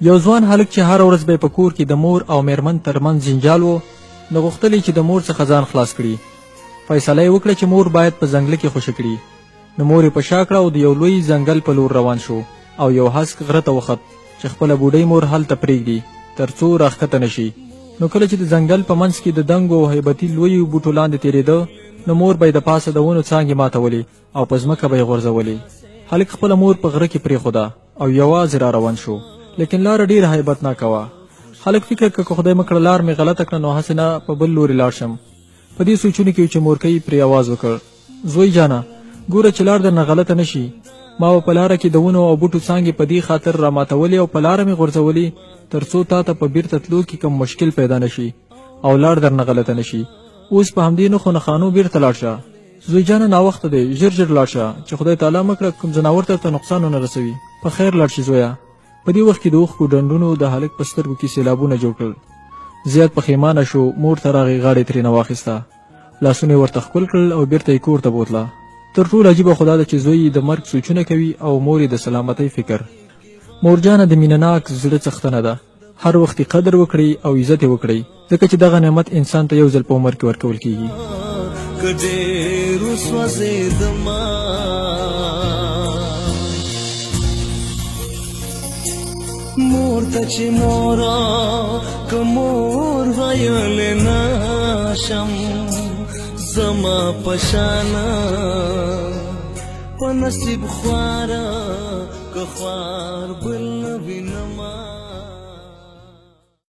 یو ځوان هلک چې هر ورځ به په کور کې د مور او میرمن ترمنځ جنجال و، نو غوښتل چې د مور څخه ځان خلاص کړي. فیصله یې وکړه چې مور باید په ځنګله کې خوشي کړي. نو مور یې په شا کړه او د یو لوی ځنګل په لور روان شو او یو هسک غره ته وخت چې خپله بوډۍ مور هلته پرېږدي تر څو راښکته نه شي. نو کله چې د ځنګل په منځ کې د دنګو او هیبتي لویو بوټو لاندې تېرېده، نو مور به یې د پاسه د ونو څانګې ماتولې او په ځمکه به یې غورځولې. هلک خپله مور په غره کې پرېښوده او یوازې را روان شو، لیکن لاره ډېره هیبتناکه وه. هلک فکر که خدای مه کړه لار مې غلطه کړه نو هسې نه په بل لورې لاړ شم. په دې سوچونو کې چې مورکۍ پرې آواز وکړ: زوی جانه، ګوره چې لار درنه غلطه نه شي. ما به په لاره کې د ونو او بوټو څانګې په دې خاطر راماتولې او په لاره مې غورځولې تر څو تا ته په بیرته تلو کې کوم مشکل پیدا نه شي او لار درنه غلطه نه شي. اوس په همدې نښو نښانو بیرته لاړ شه. زوی جانه ناوخته دی، ژر ژر لاړ شه چې خدای تعالی مه کړه کوم ځناور ته نقصان ونه رسوي. په خیر لاړ شي زویه. په دې وخت کې د اوښکو ډنډونو د هلک په سترګو کې سیلابونه جوړ کړل. زیات پښیمانه شو، مور ته راغی، غاړه یې ترېنه واخیسته، لاسونه یې ورته ښکل کړل او بیرته یې کور ته بوتله. تر ټولو عجیبه خو دا ده چې زوی یې د مرګ سوچونه کوي او مور یې د سلامتۍ فکر. مورجانه د مینهناک زړه څښتنه ده. هر وخت یې قدر وکړئ او عزت یې وکړئ، ځکه چې دغه نعمت انسان ته یو ځل په عمر کې ورکول کیږي. مور ته چې مورا که مور ویل نشم، زما پشانا په نصیب خواره که خوار بل نه وینم.